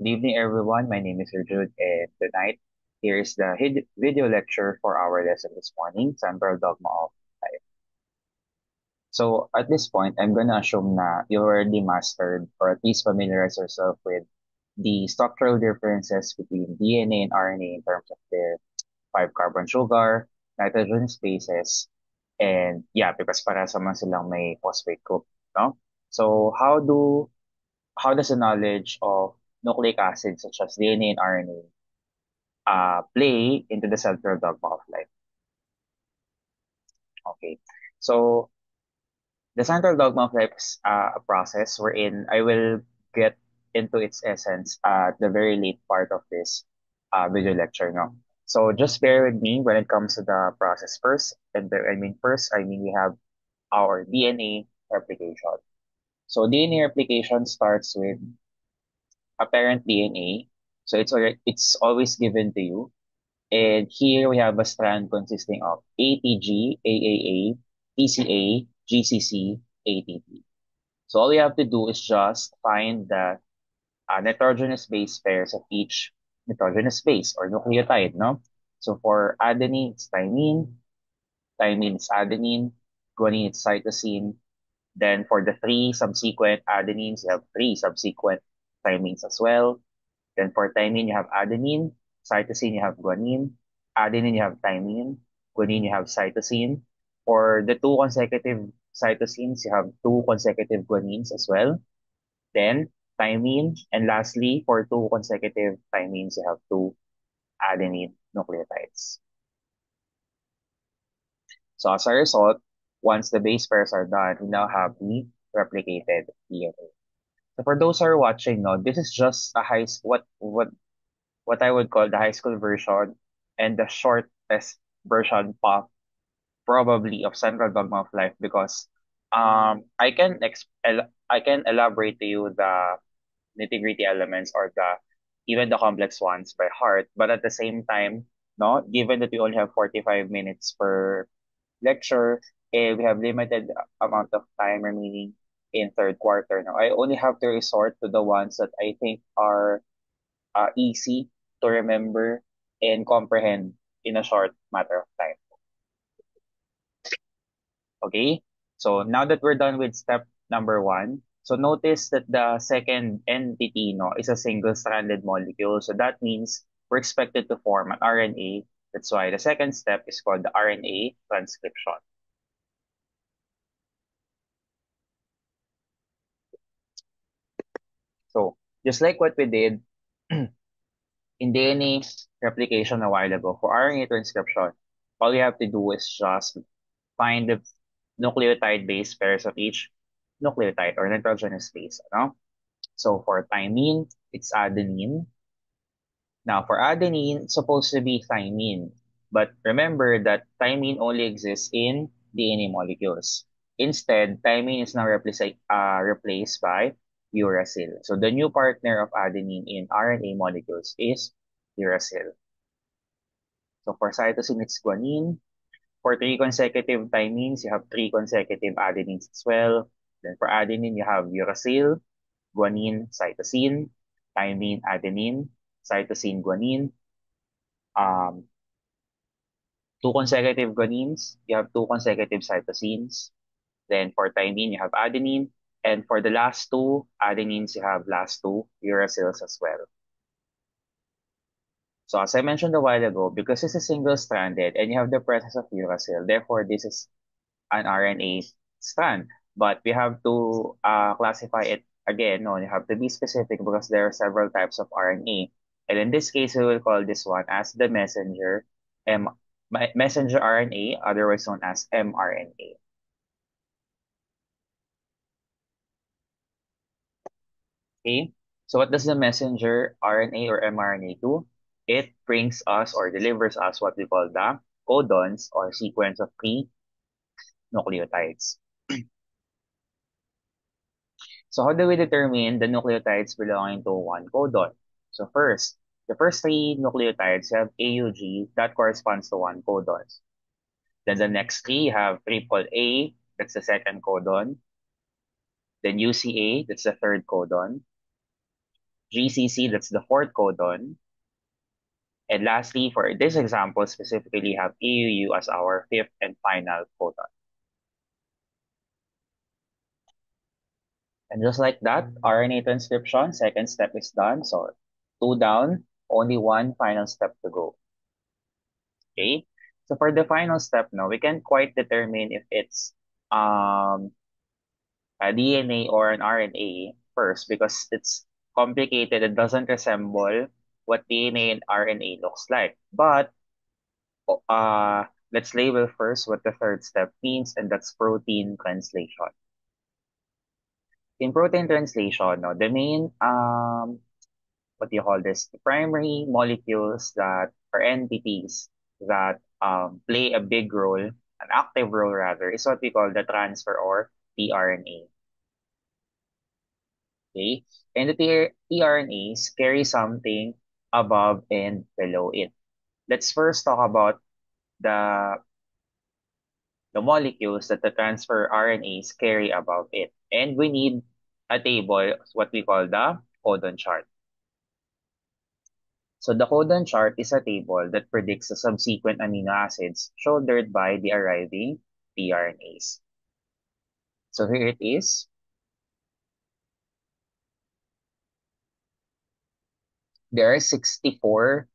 Good evening, everyone. My name is Jude, and tonight, here's the video lecture for our lesson this morning, Central Dogma of Life. So, at this point, I'm gonna assume na you already mastered or at least familiarize yourself with the structural differences between DNA and RNA in terms of their 5-carbon sugar, nitrogen bases, and yeah, because para sa man silang may phosphate group, no? So, how does the knowledge of nucleic acids such as DNA and RNA play into the central dogma of life? Okay. So the central dogma of life is a process wherein I will get into its essence at the very late part of this video lecture. No? So just bear with me when it comes to the process first. And we have our DNA replication. So DNA replication starts with a parent DNA. So it's always given to you. And here we have a strand consisting of ATG, AAA, TCA, GCC, ATP. So all you have to do is just find the nitrogenous base pairs of each nitrogenous base or nucleotide, no? So for adenine, it's thymine, thymine is adenine, guanine is cytosine. Then for the three subsequent adenines, you have three subsequent thymines as well. Then for thymine, you have adenine. Cytosine, you have guanine. Adenine, you have thymine. Guanine, you have cytosine. For the two consecutive cytosines, you have two consecutive guanines as well. Then thymine. And lastly, for two consecutive thymines, you have two adenine nucleotides. So as a result, once the base pairs are done, we now have the replicated DNA. So for those who are watching, no, this is just a what I would call the high school version and the shortest version probably of Central Dogma of Life because I can elaborate to you the nitty-gritty elements or the even the complex ones by heart, but at the same time, no, given that we only have 45 minutes per lecture and we have limited amount of time remaining in third quarter now, I only have to resort to the ones that I think are easy to remember and comprehend in a short matter of time. Okay? So now that we're done with step number one, so notice that the second entity no, is a single-stranded molecule. So that means we're expected to form an RNA. That's why the second step is called the RNA transcription. So just like what we did in DNA replication a while ago, for RNA transcription, all you have to do is just find the nucleotide base pairs of each nucleotide or nitrogenous base. No? So for thymine, it's adenine. Now for adenine, it's supposed to be thymine. But remember that thymine only exists in DNA molecules. Instead, thymine is now replaced by uracil. So the new partner of adenine in RNA molecules is uracil. So for cytosine, it's guanine. For three consecutive thymines, you have three consecutive adenines as well. Then for adenine, you have uracil, guanine, cytosine, thymine, adenine, cytosine, guanine. Um, two consecutive guanines, you have two consecutive cytosines. Then for thymine, you have adenine. And for the last two adenines, you have last two uracils as well. So as I mentioned a while ago, because this is single-stranded and you have the presence of uracil, therefore this is an RNA strand. But we have to classify it again. No, you have to be specific because there are several types of RNA. And in this case, we will call this one as the M messenger RNA, otherwise known as mRNA. Okay. So what does the messenger RNA or mRNA do? It brings us or delivers us what we call the codons or sequence of three nucleotides. So how do we determine the nucleotides belonging to one codon? So first, the first three nucleotides have AUG that corresponds to one codon. Then the next three have triple A, that's the second codon. Then UCA, that's the third codon. GCC, that's the fourth codon. And lastly, for this example, specifically have AUU as our fifth and final codon. And just like that, RNA transcription, second step is done. So two down, only one final step to go. Okay. So for the final step now, we can't quite determine if it's um, a DNA or an RNA first because it's complicated. It doesn't resemble what DNA and RNA looks like. But let's label first what the third step means, and that's protein translation. In protein translation, no, the main what do you call this? The primary molecules that or entities that play a big role, an active role rather, is what we call the transfer or tRNA. Okay, and the tRNAs carry something above and below it. Let's first talk about the the molecules that the transfer RNAs carry above it. And we need a table, what we call the codon chart. So the codon chart is a table that predicts the subsequent amino acids shouldered by the arriving tRNAs. So here it is. There are 64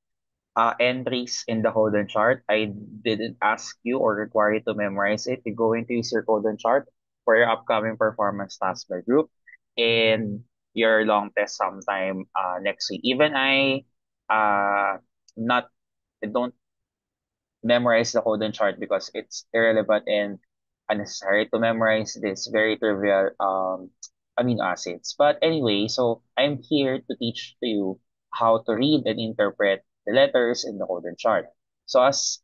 entries in the codon chart. I didn't ask you or require you to memorize it. You go into your codon chart for your upcoming performance task by group and your long test sometime next week. Even uh not I don't memorize the codon chart because it's irrelevant and unnecessary to memorize this very trivial amino acids. But anyway, so I'm here to teach to you how to read and interpret the letters in the codon chart. So as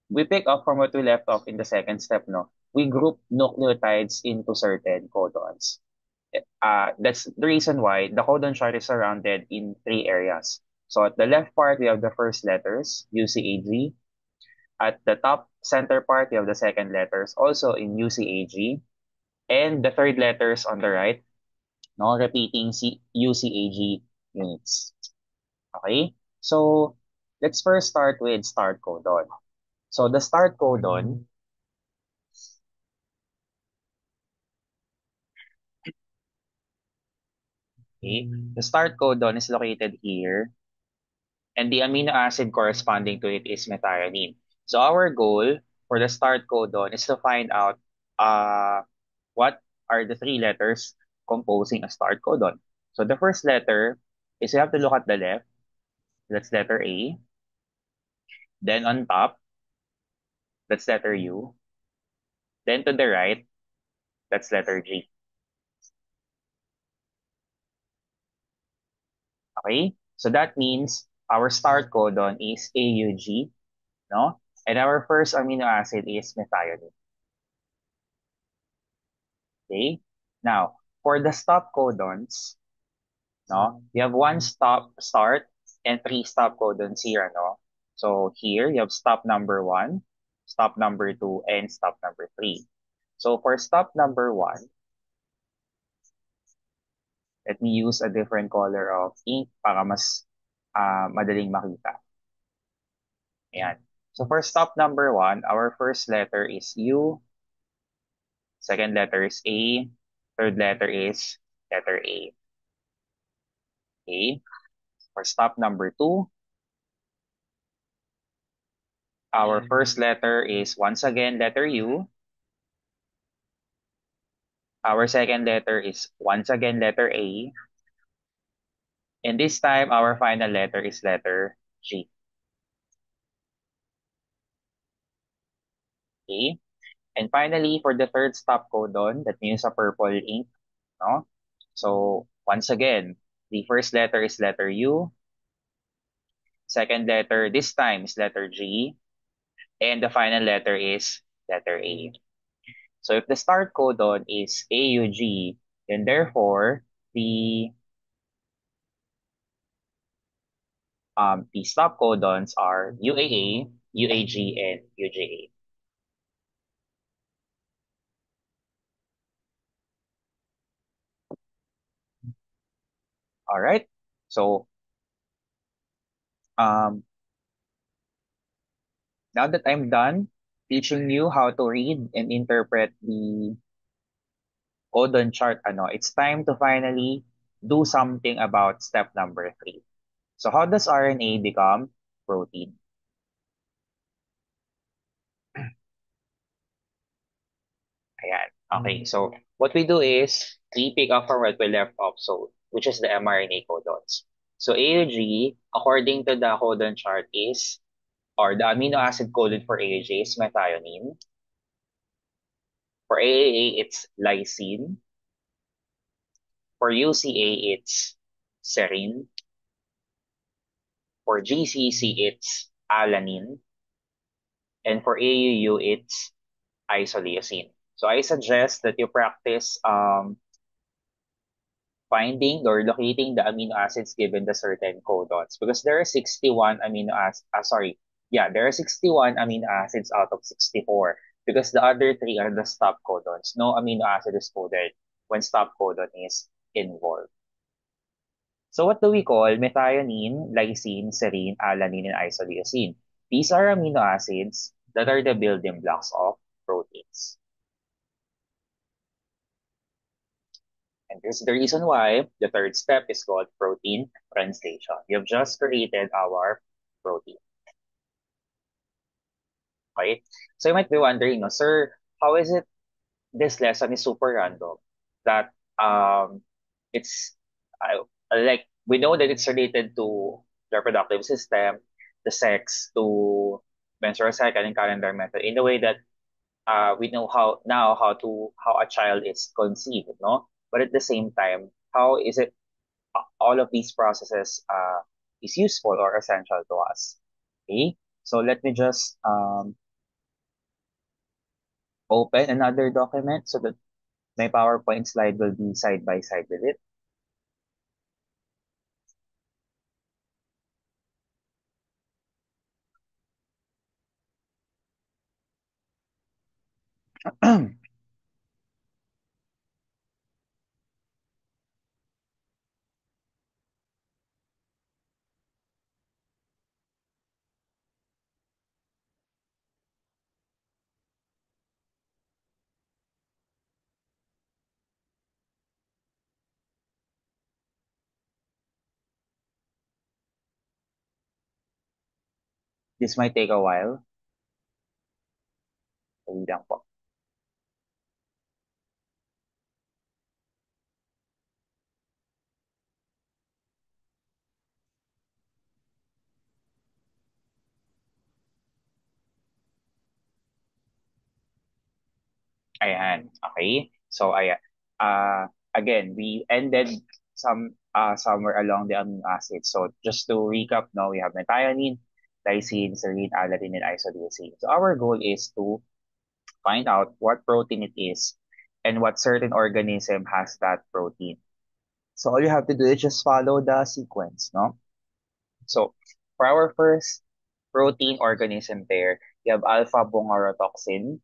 we pick up from what we left off in the second step, no, we group nucleotides into certain codons. That's the reason why the codon chart is surrounded in three areas. So at the left part, we have the first letters, UCAG. At the top center part, you have the second letters, also in UCAG. And the third letters on the right, no, repeating UCAG units. Okay? So, let's first start with start codon. So, the start codon, okay, the start codon is located here, and the amino acid corresponding to it is methionine. So, our goal for the start codon is to find out uh, what are the three letters composing a start codon. So the first letter is you have to look at the left, that's letter A. Then on top, that's letter U. Then to the right, that's letter G. Okay? So that means our start codon is AUG, no? And our first amino acid is methionine. Okay? Now, for the stop codons, no? You have one stop start and three stop codons here, no? So here you have stop number one, stop number two, and stop number three. So for stop number one, let me use a different color of ink para mas madaling makita. Ayan. So for stop number one, our first letter is U, second letter is A, third letter is letter A. Okay. For stop number two, our first letter is once again letter U. Our second letter is once again letter A. And this time, our final letter is letter G. Okay? And finally, for the third stop codon, that means a purple ink, no? So, once again, the first letter is letter U. Second letter, this time, is letter G. And the final letter is letter A. So, if the start codon is AUG, then therefore, the stop codons are UAA, UAG, and UGA. All right. So um, now that I'm done teaching you how to read and interpret the codon chart, it's time to finally do something about step number three. So how does RNA become protein? Ayan. Okay, so what we do is we pick up from what we left off, so which is the mRNA codons. So AUG, according to the codon chart, is or the amino acid coded for AUG is methionine. For AAA, it's lysine. For UCA, it's serine. For GCC, it's alanine. And for AUU, it's isoleucine. So I suggest that you practice finding or locating the amino acids given the certain codons because there are 61 amino acids. Sorry, yeah, there are 61 amino acids out of 64 because the other three are the stop codons. No amino acid is coded when stop codon is involved. So what do we call methionine, lysine, serine, alanine, and isoleucine? These are amino acids that are the building blocks of proteins. And this is the reason why the third step is called protein translation. You've just created our protein. Okay? So you might be wondering, no, sir, how is it this lesson is super random? That it's like we know that it's related to the reproductive system, the sex, to menstrual cycle and calendar method in the way that we know how a child is conceived, no? But at the same time, how is it all of these processes is useful or essential to us. Okay, so let me just open another document so that my PowerPoint slide will be side by side with it. This might take a while. Dali lang po. Ayan. Okay. So ayan. Again, we ended somewhere along the amino acids. So just to recap, now we have methionine, lysine, serine, alanine, and isoleucine. So our goal is to find out what protein it is and what certain organism has that protein. So all you have to do is just follow the sequence, no? So for our first protein organism there, you have alpha bungarotoxin,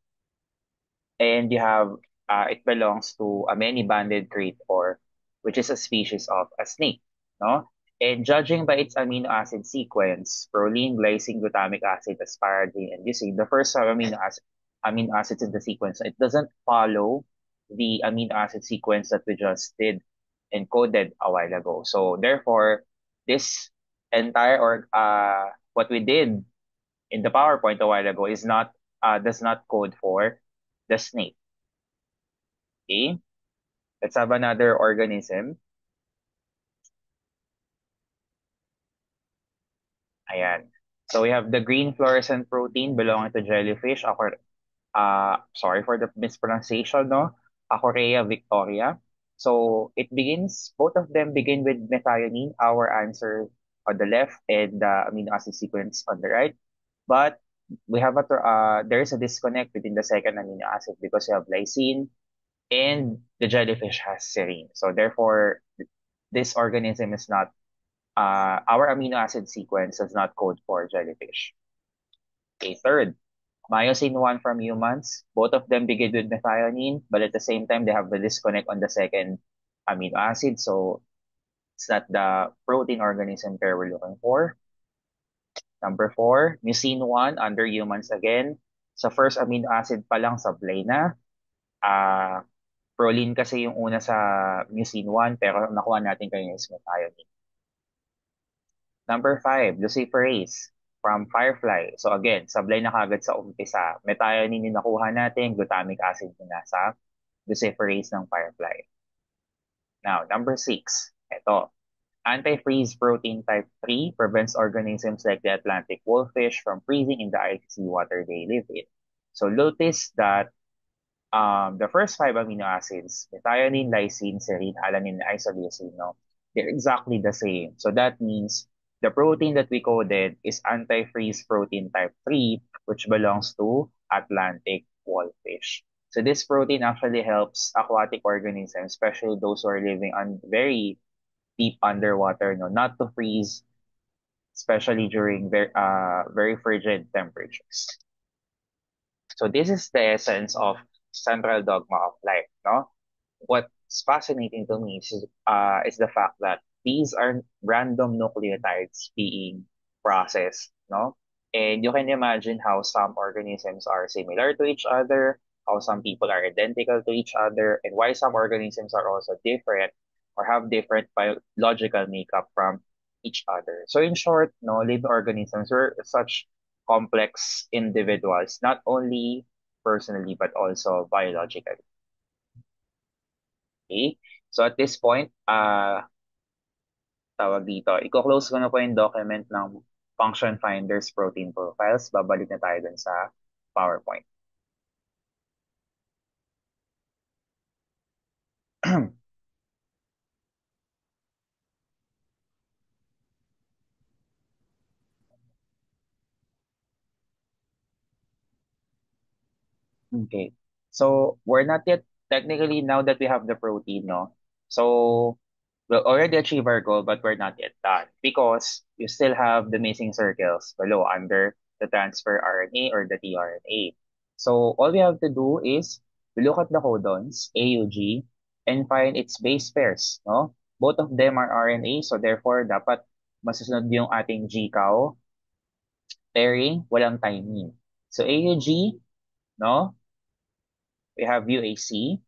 and you have it belongs to a many-banded crate or which is a species of a snake, no? And judging by its amino acid sequence, proline, glycine, glutamic acid, asparagine, and leucine, the first amino acids in the sequence, it doesn't follow the amino acid sequence that we just did encoded a while ago. So therefore, this entire or what we did in the PowerPoint a while ago is not does not code for the snake. Okay, let's have another organism. Ayan. So we have the green fluorescent protein belonging to jellyfish. Sorry for the mispronunciation, no? Achorea victoria. So both of them begin with methionine, our answer on the left, and the amino acid sequence on the right. But there is a disconnect between the second amino acid because you have lysine and the jellyfish has serine. So therefore, this organism is not our amino acid sequence does not code for jellyfish. Okay, third, myosin 1 from humans. Both of them begin with methionine, but at the same time, they have the disconnect on the second amino acid. So It's not the protein organism pair we're looking for. Number four, mucin 1 under humans again. Sa first amino acid pa lang sablay na. Ah, proline kasi yung una sa mucin 1 pero nakuha natin kanina is methionine. Number five, luciferase from firefly. So again, sablay na kagad sa umpisa. Methionine yung nakuha natin, glutamic acid yung nasa luciferase ng firefly. Now, number six, ito. Antifreeze protein type 3 prevents organisms like the Atlantic wolffish from freezing in the icy water they live in. So notice that the first five amino acids, methionine, lysine, serine, alanine, and isoleucine, no, they're exactly the same. So that means the protein that we coded is antifreeze protein type 3, which belongs to Atlantic wolffish. So this protein actually helps aquatic organisms, especially those who are living on very deep underwater, no, not to freeze, especially during very frigid temperatures. So this is the essence of central dogma of life, no? What's fascinating to me is the fact that these are random nucleotides being processed, no? And you can imagine how some organisms are similar to each other, how some people are identical to each other, and why some organisms are also different or have different biological makeup from each other. So in short, no, living organisms are such complex individuals, not only personally but also biologically. Okay? So at this point, tawag dito, i-close ko na po yung document ng function finders protein profiles. Babalik na tayo dun sa PowerPoint. Okay. So we're not yet technically now that we have the protein, no? So we'll already achieve our goal, but we're not yet done because you still have the missing circles below under the transfer RNA or the tRNA. So all we have to do is we look at the codons, AUG, and find its base pairs, no? Both of them are RNA, so therefore dapat masusunod yung ating GCAO pairing, walang timing. So AUG, no? We have UAC,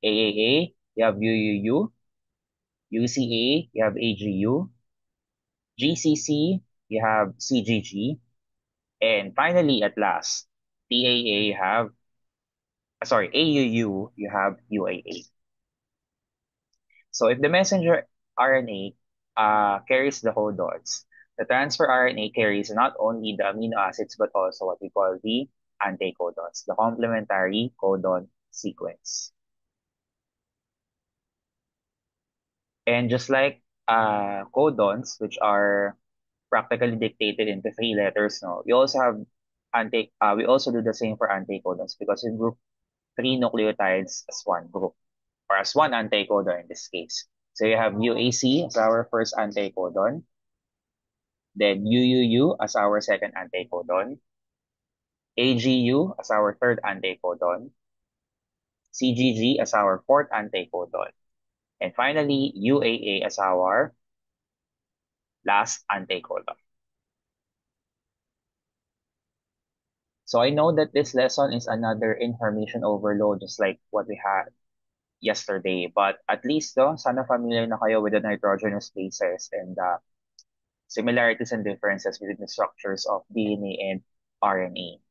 AAA, you have UUU, UCA, you have AGU, GCC, you have CGG, and finally, at last, TAA, you have, sorry, AUU, you have UAA. So if the messenger RNA carries the codons, the transfer RNA carries not only the amino acids but also what we call the anticodons, the complementary codon sequence. And just like codons, which are practically dictated into three letters, no, we also have we also do the same for anticodons because we group three nucleotides as one group or as one anticodon in this case. So you have UAC as our first anticodon, then UUU as our second anticodon, AGU as our third anticodon, CGG as our fourth anticodon, and finally UAA as our last anticodon. So I know that this lesson is another information overload, just like what we had yesterday. But at least, though, sana familiar na kayo with the nitrogenous bases and similarities and differences within the structures of DNA and RNA.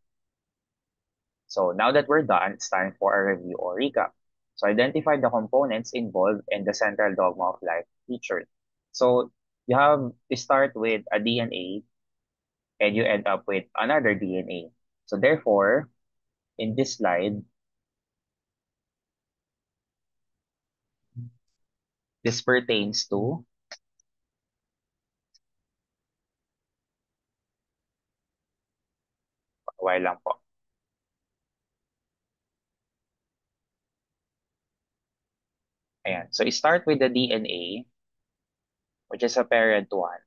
So now that we're done, it's time for a review or recap. So identify the components involved and the central dogma of life featured. So you start with a DNA and you end up with another DNA. So therefore, in this slide, this pertains to, a while lang po. Ayan. So start with the DNA, which is a parent one,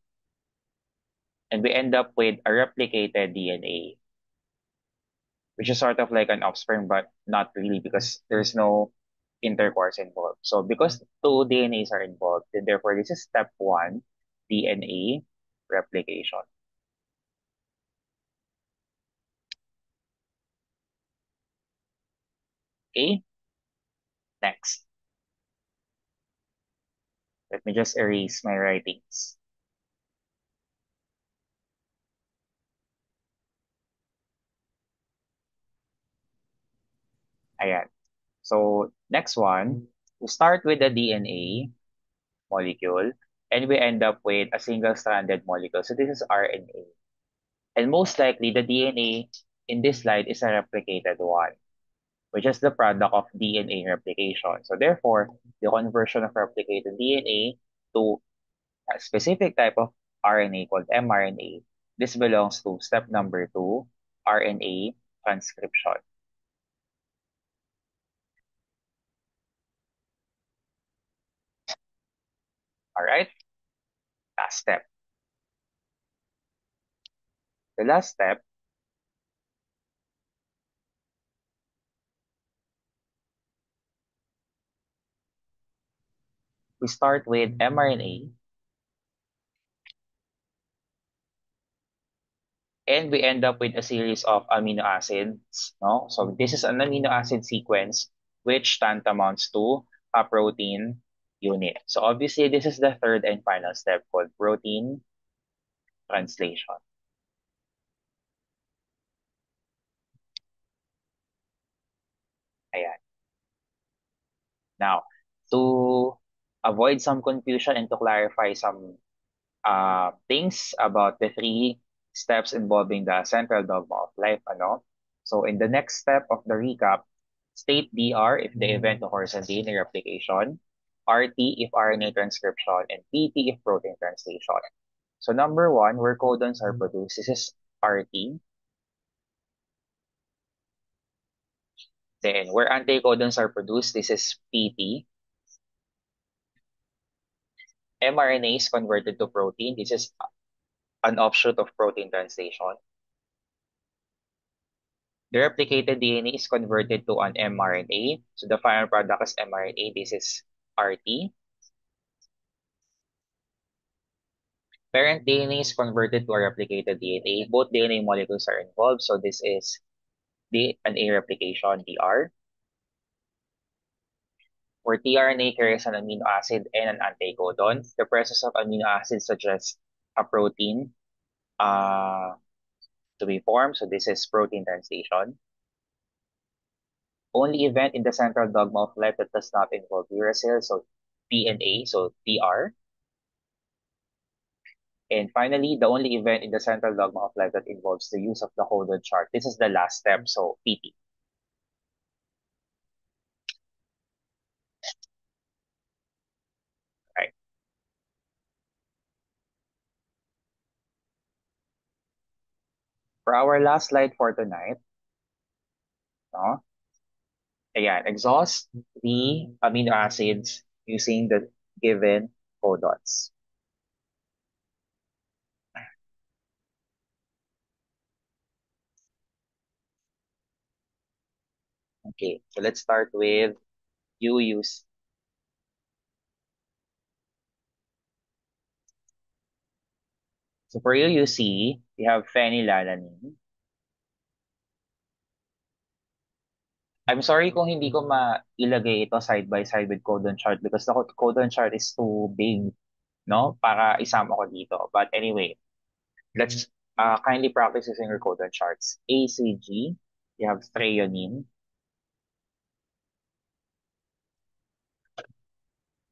and we end up with a replicated DNA, which is sort of like an offspring, but not really because there's no intercourse involved. So because two DNAs are involved, then therefore this is step one, DNA replication. Okay, next. Let me just erase my writings. Ayan. So next one, we start with the DNA molecule and we end up with a single-stranded molecule. So this is RNA. And most likely the DNA in this slide is a replicated one, which is the product of DNA replication. So therefore, the conversion of replicated DNA to a specific type of RNA called mRNA, this belongs to step number two, RNA transcription. All right, last step. The last step, we start with mRNA and we end up with a series of amino acids. No? So this is an amino acid sequence which tantamounts to a protein unit. So obviously this is the third and final step called protein translation. Ayan. Now, to avoid some confusion and to clarify some things about the three steps involving the central dogma of life, ano? So in the next step of the recap, state DR if the event occurs in DNA replication, RT if RNA transcription, and PT if protein translation. So number one, where codons are produced, this is RT. Then where anticodons are produced, this is PT. mRNA is converted to protein. This is an offshoot of protein translation. The replicated DNA is converted to an mRNA. So the final product is mRNA. This is RT. Parent DNA is converted to a replicated DNA. Both DNA molecules are involved. So this is DNA replication, DR, where tRNA carries an amino acid and an anticodon. The presence of amino acids suggests a protein uh, to be formed. So this is protein translation. Only event in the central dogma of life that does not involve uracil, so DNA, so TR. And finally, the only event in the central dogma of life that involves the use of the codon chart. This is the last step, so PT. Right. For our last slide for tonight, no? Ayan, exhaust the amino acids using the given codons. Okay, so let's start with UUC. So for UUC, we have phenylalanine. I'm sorry kung hindi ko mailagay ito side by side with codon chart because the codon chart is too big, no? Para isama ko dito. But anyway, let's kindly practice using your codon charts. ACG, you have threonine.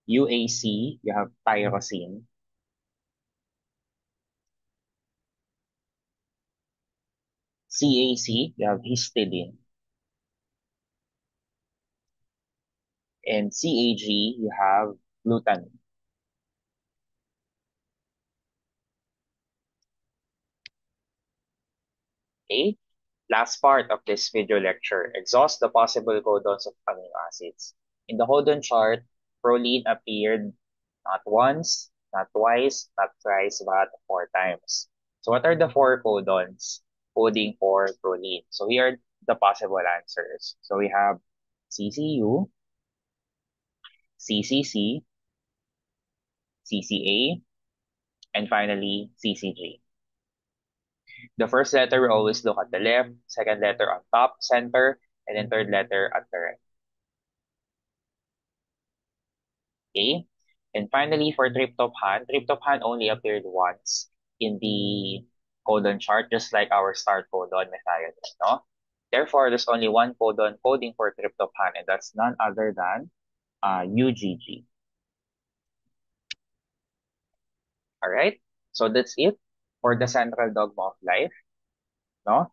UAC, you have tyrosine. CAC, you have histidine. And CAG, you have glutamine. Okay? Last part of this video lecture, exhaust the possible codons of amino acids. In the codon chart, proline appeared not once, not twice, not thrice, but four times. So what are the four codons coding for proline? So here are the possible answers. So we have CCU, CCC, CCA, and finally CCG. The first letter we always look at the left, second letter on top, center, and then third letter at the right. Okay? And finally, for tryptophan only appeared once in the codon chart, just like our start codon methionine, no? Therefore, there's only one codon coding for tryptophan, and that's none other than UGG. All right? So that's it for the central dogma of life, no?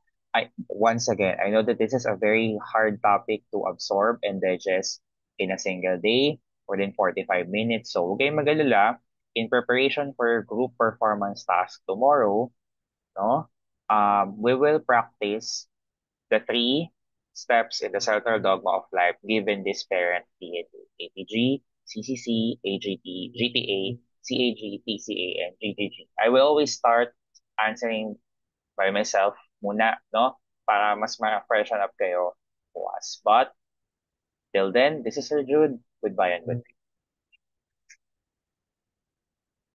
Once again, I know that this is a very hard topic to absorb and digest in a single day, within 45 minutes. So, huwag kayong mag-alala. In preparation for your group performance task tomorrow, no? We will practice the three steps in the central dogma of life given this parent DNA: ATG, CCC, AGT, GTA, CAG, TCA, and GGG. I will always start answering by myself muna, no? Para mas ma-freshen up kayo bukas. But till then, this is Sir Jude. Goodbye and good night.